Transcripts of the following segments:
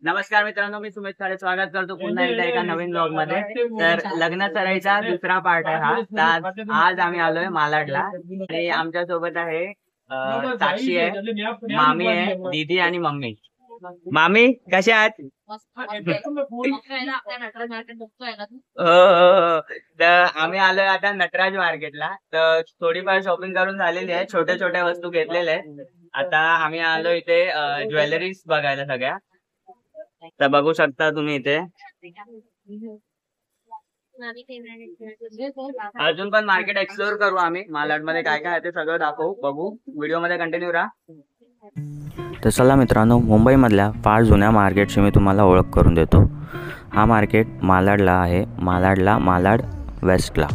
नमस्कार मित्रांनो, मी सुमित खाडे स्वागत करतो पुन्हा एकदा एका नवीन ब्लॉग मध्ये। तर लग्न सराईचा दुसरा पार्ट आहे हा। तर आज आम्ही आलोय मालाडला आणि आमच्या सोबत आहे साक्षी आहे, मामी आहे, दीदी आणि मम्मी। मामी कशा आहात? तर आम्ही आलोय आता नटराज मार्केटला। तर थोडीफार शॉपिंग करून झालेली आहे, छोट्या छोट्या वस्तू घेतलेल्या आहेत। आता आम्ही आलो इथे ज्वेलरीज बघायला सगळ्या। तर बघू शकता तुम्ही इथे अजून पण मार्केट एक्सप्लोर करू आम्ही। मालाड मध्ये काय काय आहे ते सगळं दाखवू, बघू। व्हिडिओ मध्ये कंटिन्यू राहा। तर चला मित्रांनो, मुंबईमधल्या फार जुन्या मार्केटची मी तुम्हाला ओळख करून देतो। हा मार्केट मालाडला आहे, मालाड वेस्टला।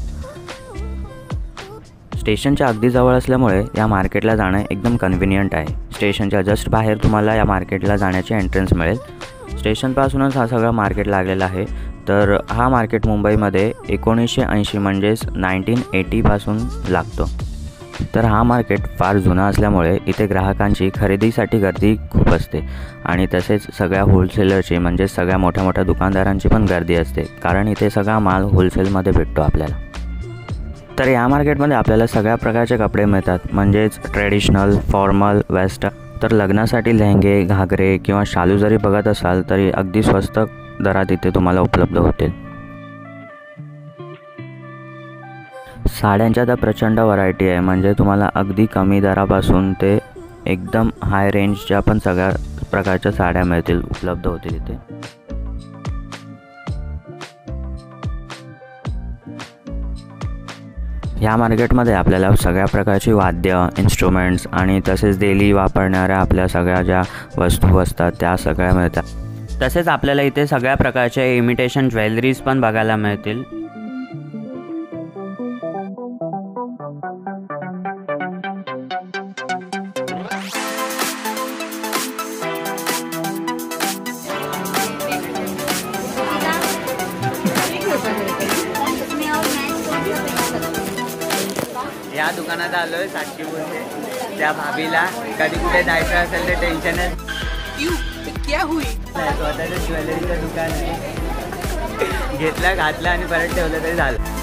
स्टेशनच्या अगदी जवळ असल्यामुळे या मार्केटला जाणं एकदम कन्व्हिनियंट आहे। स्टेशनच्या जस्ट बाहेर तुम्हाला या मार्केटला जाण्याची एंट्रन्स मिळेल। स्टेशनपासूनच हा सगळा मार्केट लागलेला आहे। तर हा मार्केट मुंबईमध्ये 1980 म्हणजेच 1980 पासून लागतो। तर हा मार्केट फार जुना असल्यामुळे इथे ग्राहकांची खरेदीसाठी गर्दी खूप असते आणि तसेच सगळ्या होलसेलरची म्हणजे सगळ्या मोठ्या मोठ्या दुकानदारांची पण गर्दी असते, कारण इथे सगळा माल होलसेलमध्ये भेटतो आपल्याला। तर या मार्केटमध्ये आपल्याला सगळ्या प्रकारचे कपडे मिळतात, म्हणजेच ट्रेडिशनल, फॉर्मल, वेस्टर्न। तर लग्नासाठी लेहंगे, घागरे किंवा शालू जरी बघत असाल तरी अगदी स्वस्त दरात इथे तुम्हाला उपलब्ध होतील। साड्यांच्या तर प्रचंड व्हरायटी आहे, म्हणजे तुम्हाला अगदी कमी दरापासून ते एकदम हाय रेंजच्या पण सगळ्या प्रकारच्या साड्या मिळतील, उपलब्ध होतील इथे। ह्या मार्केटमध्ये आपल्याला सगळ्या प्रकारची वाद्य, इन्स्ट्रुमेंट्स आणि तसेच डेली वापरणाऱ्या आपल्या सगळ्या ज्या वस्तू असतात त्या सगळ्या मिळतात। तसेच आपल्याला इथे सगळ्या प्रकारचे इमिटेशन ज्वेलरीज पण बघायला मिळतील। या दुकानात आलोय साक्षी बोलते, त्या भाभीला कधी कुठे जायचं असेल तर टेन्शन क्या हुई। स्वतःचं ज्वेलरीचं दुकान आहे, घेतलं, घातलं आणि परत ठेवलं तरी झालं।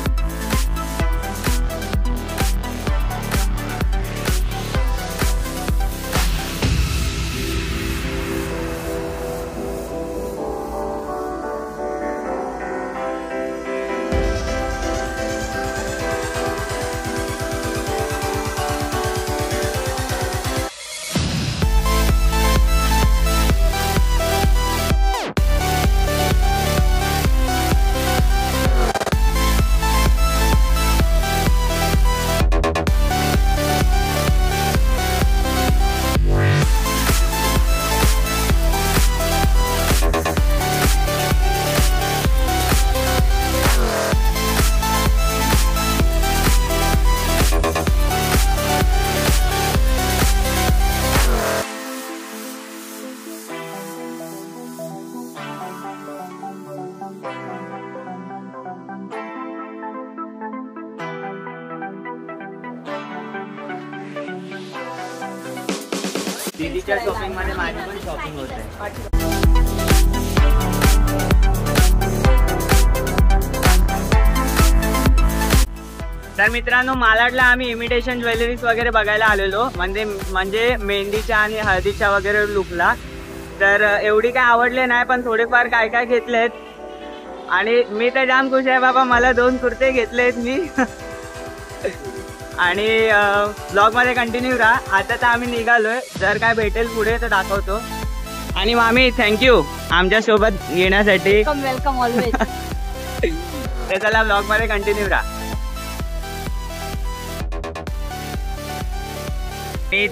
दीदीच्या शॉपिंग मध्ये माझी पण शॉपिंग होते। तर मित्रांनो, मालाडला आम्ही इमिटेशन ज्वेलरीज वगैरे बघायला आलेलो, म्हणजे मेहंदीच्या आणि हळदीच्या वगैरे लुकला। तर एवढी काय आवडले नाही, पण थोडेफार काय काय घेतलेत आणि मी तर जाम खुश आहे बाबा। मला 2 कुर्ते घेतलेत मी आणि ब्लॉग मध्ये कंटिन्यू राहा। आता तर आम्ही निघालोय, जर काय भेटेल पुढे तर दाखवतो। आणि मामी थँक्यू आमच्या सोबत येण्यासाठी। Welcome always. तर चला ब्लॉग मध्ये कंटिन्यू राहा।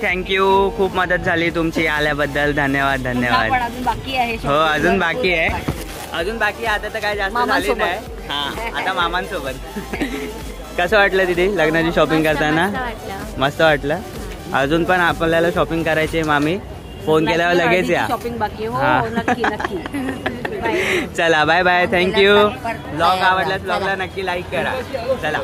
थँक्यू, खूप मदत झाली तुमची, आल्याबद्दल धन्यवाद धन्यवाद। अजून बाकी आहे। हो अजून बाकी आहे, अजून बाकी आहे। आता तर काय जास्त झाली नाही। हा आता मामांसोबत। कसं वाटलं दीदी लग्नाची शॉपिंग करताना? मस्त वाटलं। अजून पण आपल्याला शॉपिंग करायची आहे मामी, फोन केल्यावर लगेच या। शॉपिंग बाकी हो, नक्की नक्की। चला बाय बाय, थँक्यू। ब्लॉग आवडल्यास ब्लॉगला नक्की लाईक करा। चला।